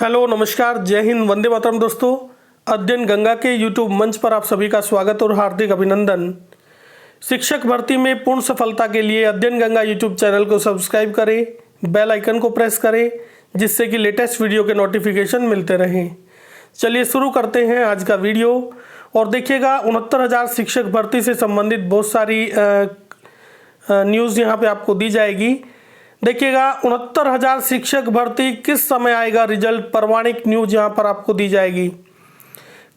Hello नमस्कार, जय हिंद, वंदे मातरम। दोस्तों, अध्ययन गंगा के यूट्यूब मंच पर आप सभी का स्वागत और हार्दिक अभिनंदन। शिक्षक भर्ती में पूर्ण सफलता के लिए अध्ययन गंगा यूट्यूब चैनल को सब्सक्राइब करें, बेल आइकन को प्रेस करें, जिससे कि लेटेस्ट वीडियो के नोटिफिकेशन मिलते रहें। चलिए शुरू करते हैं आज का वीडियो। और देखिएगा, 69,000 शिक्षक भर्ती से संबंधित बहुत सारी न्यूज़ यहाँ पे आपको दी जाएगी। देखिएगा, 69,000 शिक्षक भर्ती किस समय आएगा रिजल्ट, प्रमाणिक न्यूज यहाँ पर आपको दी जाएगी।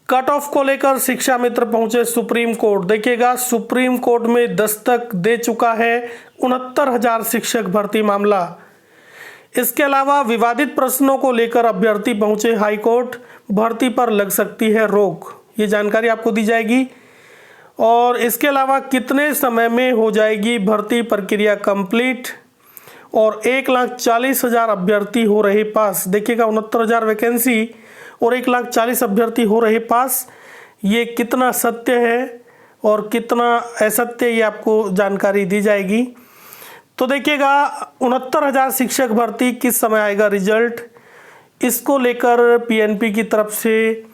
कट ऑफ को लेकर शिक्षा मित्र पहुंचे सुप्रीम कोर्ट। देखिएगा, सुप्रीम कोर्ट में दस्तक दे चुका है 69,000 शिक्षक भर्ती मामला। इसके अलावा विवादित प्रश्नों को लेकर अभ्यर्थी पहुंचे हाई कोर्ट, भर्ती पर लग सकती है रोक, ये जानकारी आपको दी जाएगी। और इसके अलावा कितने समय में हो जाएगी भर्ती प्रक्रिया कंप्लीट, और 1,40,000 अभ्यर्थी हो रहे पास। देखिएगा, 69,000 वैकेंसी और 1,40,000 अभ्यर्थी हो रहे पास, ये कितना सत्य है और कितना असत्य, ये आपको जानकारी दी जाएगी। तो देखिएगा, 69,000 शिक्षक भर्ती किस समय आएगा रिजल्ट, इसको लेकर पीएनपी की तरफ से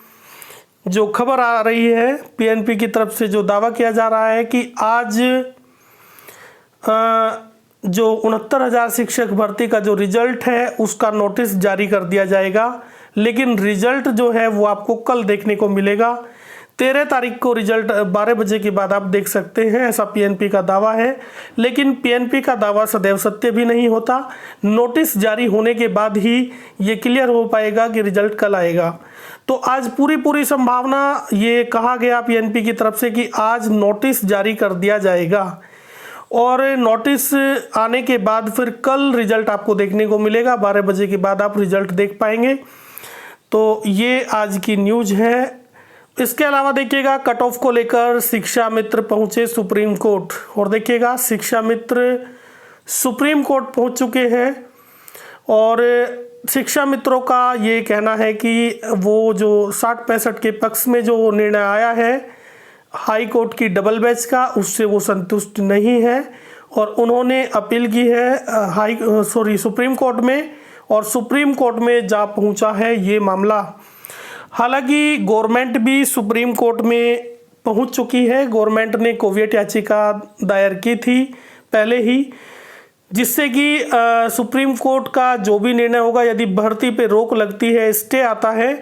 जो खबर आ रही है, पीएनपी की तरफ से जो दावा किया जा रहा है कि आज जो 69,000 शिक्षक भर्ती का जो रिजल्ट है उसका नोटिस जारी कर दिया जाएगा। लेकिन रिजल्ट जो है वो आपको कल देखने को मिलेगा। 13 तारीख को रिजल्ट 12 बजे के बाद आप देख सकते हैं, ऐसा पीएनपी का दावा है। लेकिन पीएनपी का दावा सदैव सत्य भी नहीं होता। नोटिस जारी होने के बाद ही ये क्लियर हो पाएगा कि रिजल्ट कल आएगा। तो आज पूरी संभावना, ये कहा गया पीएनपी की तरफ से कि आज नोटिस जारी कर दिया जाएगा, और नोटिस आने के बाद फिर कल रिजल्ट आपको देखने को मिलेगा। 12 बजे के बाद आप रिजल्ट देख पाएंगे। तो ये आज की न्यूज़ है। इसके अलावा देखिएगा, कट ऑफ को लेकर शिक्षा मित्र पहुंचे सुप्रीम कोर्ट। और देखिएगा, शिक्षा मित्र सुप्रीम कोर्ट पहुंच चुके हैं, और शिक्षा मित्रों का ये कहना है कि वो जो 60-65 के पक्ष में जो निर्णय आया है हाई कोर्ट की डबल बेंच का, उससे वो संतुष्ट नहीं है, और उन्होंने अपील की है सुप्रीम कोर्ट में, और सुप्रीम कोर्ट में जा पहुंचा है ये मामला। हालांकि गवर्नमेंट भी सुप्रीम कोर्ट में पहुंच चुकी है। गवर्नमेंट ने कोविड याचिका दायर की थी पहले ही, जिससे कि सुप्रीम कोर्ट का जो भी निर्णय होगा, यदि भर्ती पे रोक लगती है, स्टे आता है,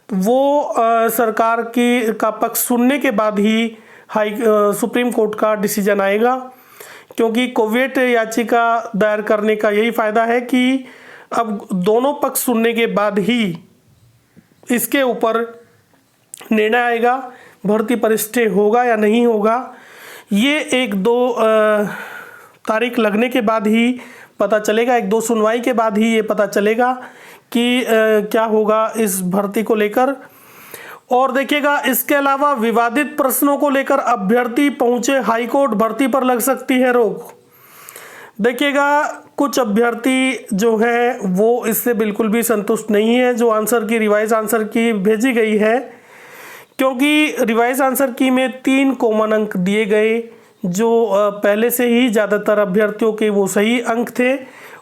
तो वो सरकार का पक्ष सुनने के बाद ही सुप्रीम कोर्ट का डिसीजन आएगा। क्योंकि कोविड याचिका दायर करने का यही फ़ायदा है कि अब दोनों पक्ष सुनने के बाद ही इसके ऊपर निर्णय आएगा, भर्ती पर स्टे होगा या नहीं होगा। ये 1-2 तारीख लगने के बाद ही पता चलेगा, 1-2 सुनवाई के बाद ही ये पता चलेगा कि क्या होगा इस भर्ती को लेकर। और देखिएगा, इसके अलावा विवादित प्रश्नों को लेकर अभ्यर्थी पहुंचे हाई कोर्ट, भर्ती पर लग सकती है रोक। देखिएगा, कुछ अभ्यर्थी जो हैं वो इससे बिल्कुल भी संतुष्ट नहीं है, जो रिवाइज आंसर की भेजी गई है। क्योंकि रिवाइज आंसर की में 3 कॉमन अंक दिए गए, जो पहले से ही ज़्यादातर अभ्यर्थियों के वो सही अंक थे,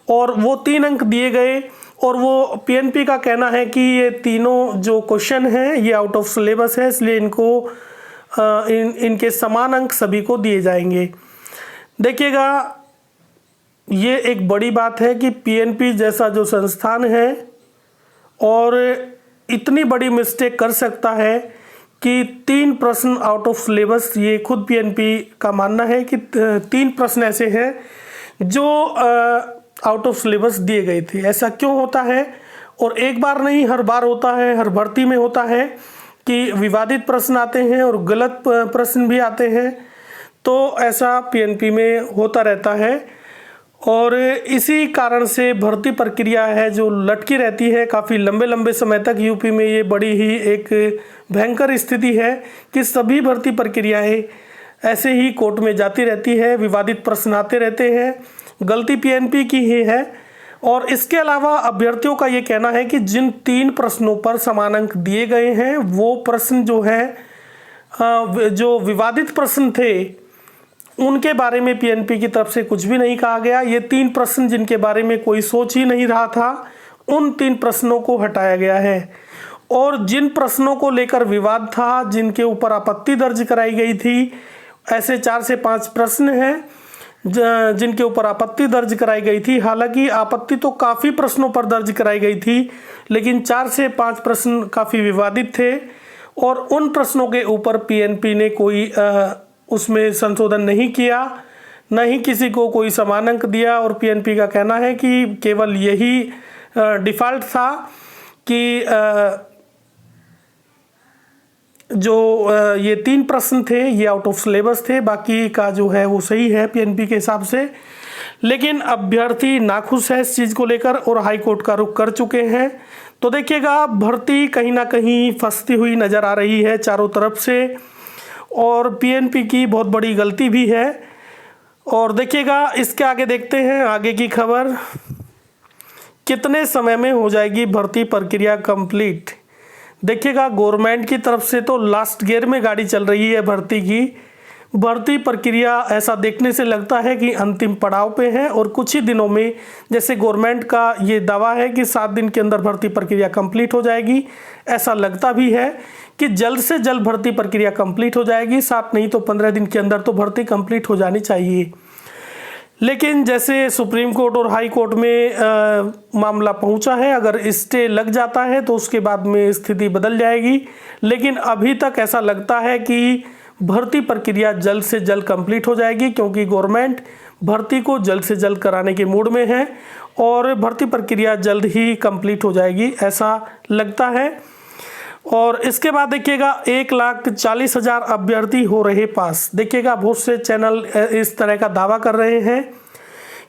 और वो 3 अंक दिए गए। और वो पीएनपी का कहना है कि ये तीनों जो क्वेश्चन हैं ये आउट ऑफ सिलेबस है, इसलिए इनके समान अंक सभी को दिए जाएंगे। देखिएगा, ये एक बड़ी बात है कि पीएनपी जैसा जो संस्थान है और इतनी बड़ी मिस्टेक कर सकता है कि 3 प्रश्न आउट ऑफ सिलेबस, ये खुद पीएनपी का मानना है कि 3 प्रश्न ऐसे हैं जो आउट ऑफ सिलेबस दिए गए थे। ऐसा क्यों होता है? और एक बार नहीं, हर बार होता है, हर भर्ती में होता है कि विवादित प्रश्न आते हैं और गलत प्रश्न भी आते हैं। तो ऐसा पीएनपी में होता रहता है, और इसी कारण से भर्ती प्रक्रिया है जो लटकी रहती है काफ़ी लंबे समय तक। यूपी में ये बड़ी ही एक भयंकर स्थिति है कि सभी भर्ती प्रक्रियाएं ऐसे ही कोर्ट में जाती रहती है, विवादित प्रश्न आते रहते हैं। गलती पीएनपी की ही है। और इसके अलावा अभ्यर्थियों का ये कहना है कि जिन 3 प्रश्नों पर समान अंक दिए गए हैं, वो प्रश्न जो है जो विवादित प्रश्न थे उनके बारे में पीएनपी की तरफ से कुछ भी नहीं कहा गया। ये 3 प्रश्न जिनके बारे में कोई सोच ही नहीं रहा था, उन 3 प्रश्नों को हटाया गया है। और जिन प्रश्नों को लेकर विवाद था, जिनके ऊपर आपत्ति दर्ज कराई गई थी, ऐसे 4 से 5 प्रश्न हैं जिनके ऊपर आपत्ति दर्ज कराई गई थी। हालांकि आपत्ति तो काफ़ी प्रश्नों पर दर्ज कराई गई थी, लेकिन 4 से 5 प्रश्न काफ़ी विवादित थे और उन प्रश्नों के ऊपर पीएनपी ने कोई उसमें संशोधन नहीं किया, न ही किसी को कोई समान अंक दिया। और पीएनपी का कहना है कि केवल यही डिफ़ॉल्ट था कि जो ये 3 प्रश्न थे ये आउट ऑफ सिलेबस थे, बाकी का जो है वो सही है पीएनपी के हिसाब से। लेकिन अभ्यर्थी नाखुश है इस चीज़ को लेकर और हाई कोर्ट का रुख कर चुके हैं। तो देखिएगा, भर्ती कहीं ना कहीं फंसती हुई नज़र आ रही है चारों तरफ से और पीएनपी की बहुत बड़ी गलती भी है। और देखिएगा, इसके आगे देखते हैं आगे की खबर, कितने समय में हो जाएगी भर्ती प्रक्रिया कंप्लीट। देखिएगा, गवर्नमेंट की तरफ से तो लास्ट गियर में गाड़ी चल रही है भर्ती की। भर्ती प्रक्रिया ऐसा देखने से लगता है कि अंतिम पड़ाव पे है और कुछ ही दिनों में, जैसे गवर्नमेंट का ये दावा है कि 7 दिन के अंदर भर्ती प्रक्रिया कंप्लीट हो जाएगी, ऐसा लगता भी है कि जल्द से जल्द भर्ती प्रक्रिया कंप्लीट हो जाएगी। 7 नहीं तो 15 दिन के अंदर तो भर्ती कंप्लीट हो जानी चाहिए। लेकिन जैसे सुप्रीम कोर्ट और हाई कोर्ट में मामला पहुंचा है, अगर स्टे लग जाता है तो उसके बाद में स्थिति बदल जाएगी। लेकिन अभी तक ऐसा लगता है कि भर्ती प्रक्रिया जल्द से जल्द कंप्लीट हो जाएगी, क्योंकि गवर्नमेंट भर्ती को जल्द से जल्द कराने के मूड में है और भर्ती प्रक्रिया जल्द ही कंप्लीट हो जाएगी, ऐसा लगता है। और इसके बाद देखिएगा, 1,40,000 अभ्यर्थी हो रहे पास। देखिएगा, बहुत से चैनल इस तरह का दावा कर रहे हैं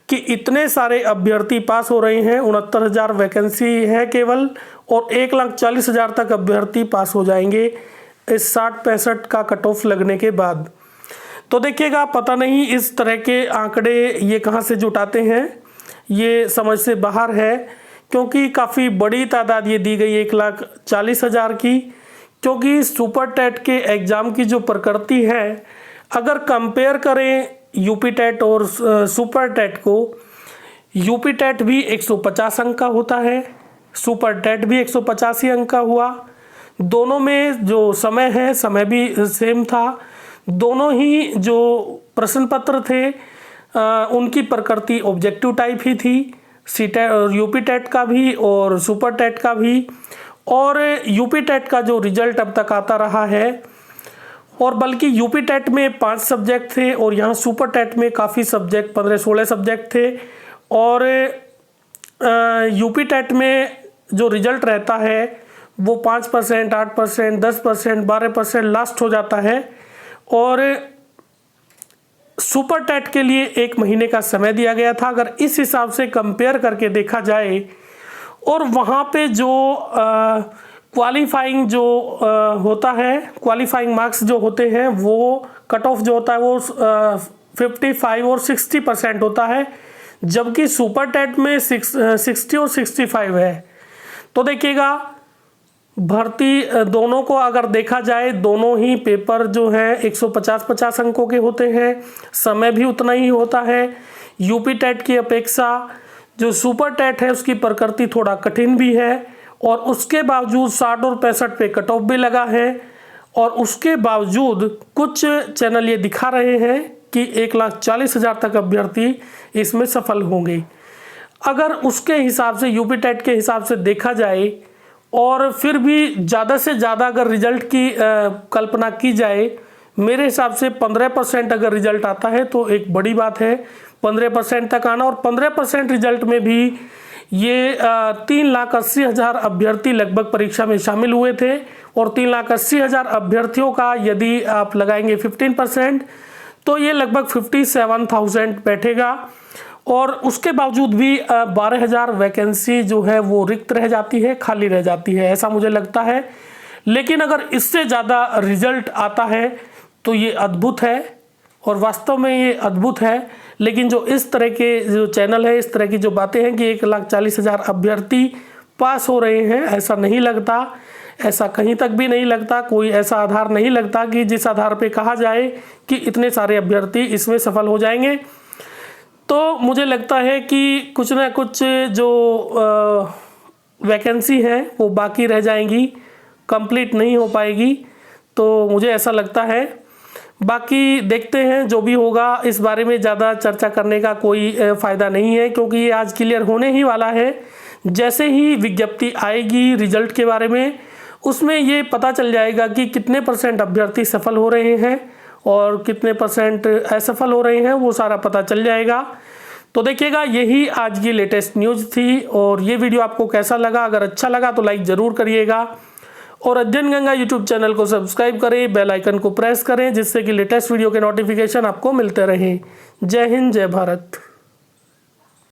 कि इतने सारे अभ्यर्थी पास हो रहे हैं, 69,000 वैकेंसी है केवल और 1,40,000 तक अभ्यर्थी पास हो जाएंगे इस 60-65 का कट ऑफ लगने के बाद। तो देखिएगा, पता नहीं इस तरह के आंकड़े ये कहाँ से जुटाते हैं, ये समझ से बाहर है। क्योंकि काफ़ी बड़ी तादाद ये दी गई 1,40,000 की, क्योंकि सुपर टेट के एग्ज़ाम की जो प्रकृति है, अगर कंपेयर करें यूपी टेट और सुपर टेट को, यूपी टेट भी 150 अंक का होता है, सुपर टेट भी 185 अंक का हुआ। दोनों में जो समय है, समय भी सेम था। दोनों ही जो प्रश्न पत्र थे उनकी प्रकृति ऑब्जेक्टिव टाइप ही थी, सी टेट और यूपी टेट का भी और सुपर टेट का भी। और यूपी टेट का जो रिजल्ट अब तक आता रहा है, और बल्कि यूपी टेट में 5 सब्जेक्ट थे और यहाँ सुपर टेट में काफ़ी सब्जेक्ट 15-16 सब्जेक्ट थे। और यूपी टेट में जो रिजल्ट रहता है वो 5%, 8%, 10%, 12% लास्ट हो जाता है। और सुपर टेट के लिए 1 महीने का समय दिया गया था। अगर इस हिसाब से कंपेयर करके देखा जाए, और वहाँ पे जो क्वालिफाइंग जो होता है, क्वालिफाइंग मार्क्स जो होते हैं, वो कट ऑफ जो होता है वो 55 और 60% होता है, जबकि सुपर टेट में 60 और 65 है। तो देखिएगा, भर्ती दोनों को अगर देखा जाए, दोनों ही पेपर जो हैं 150-50 अंकों के होते हैं, समय भी उतना ही होता है। यूपी टेट की अपेक्षा जो सुपर टेट है उसकी प्रकृति थोड़ा कठिन भी है, और उसके बावजूद 60 और 65 पे कट ऑफ भी लगा है। और उसके बावजूद कुछ चैनल ये दिखा रहे हैं कि 1,40,000 तक अभ्यर्थी इसमें सफल होंगे। अगर उसके हिसाब से, यूपी टेट के हिसाब से देखा जाए, और फिर भी ज़्यादा से ज़्यादा अगर रिजल्ट की कल्पना की जाए, मेरे हिसाब से 15% अगर रिजल्ट आता है तो एक बड़ी बात है, 15% तक आना। और 15% रिजल्ट में भी ये 3,80,000 अभ्यर्थी लगभग परीक्षा में शामिल हुए थे, और 3,80,000 अभ्यर्थियों का यदि आप लगाएंगे 15% तो ये लगभग 57,000 बैठेगा। और उसके बावजूद भी 12,000 वैकेंसी जो है वो रिक्त रह जाती है, खाली रह जाती है, ऐसा मुझे लगता है। लेकिन अगर इससे ज़्यादा रिजल्ट आता है तो ये अद्भुत है, और वास्तव में ये अद्भुत है। लेकिन जो इस तरह के जो चैनल है, इस तरह की जो बातें हैं कि 1,40,000 अभ्यर्थी पास हो रहे हैं, ऐसा नहीं लगता, ऐसा कहीं तक भी नहीं लगता। कोई ऐसा आधार नहीं लगता कि जिस आधार पे कहा जाए कि इतने सारे अभ्यर्थी इसमें सफल हो जाएंगे। तो मुझे लगता है कि कुछ ना कुछ जो वैकेंसी हैं वो बाकी रह जाएंगी, कंप्लीट नहीं हो पाएगी, तो मुझे ऐसा लगता है। बाकी देखते हैं जो भी होगा, इस बारे में ज़्यादा चर्चा करने का कोई फ़ायदा नहीं है, क्योंकि ये आज क्लियर होने ही वाला है। जैसे ही विज्ञप्ति आएगी रिजल्ट के बारे में, उसमें ये पता चल जाएगा कि कितने % अभ्यर्थी सफल हो रहे हैं और कितने % असफल हो रहे हैं, वो सारा पता चल जाएगा। तो देखिएगा, यही आज की लेटेस्ट न्यूज़ थी। और ये वीडियो आपको कैसा लगा? अगर अच्छा लगा तो लाइक ज़रूर करिएगा और अध्ययन गंगा यूट्यूब चैनल को सब्सक्राइब करें, बेल आइकन को प्रेस करें, जिससे कि लेटेस्ट वीडियो के नोटिफिकेशन आपको मिलते रहें। जय हिंद, जय भारत।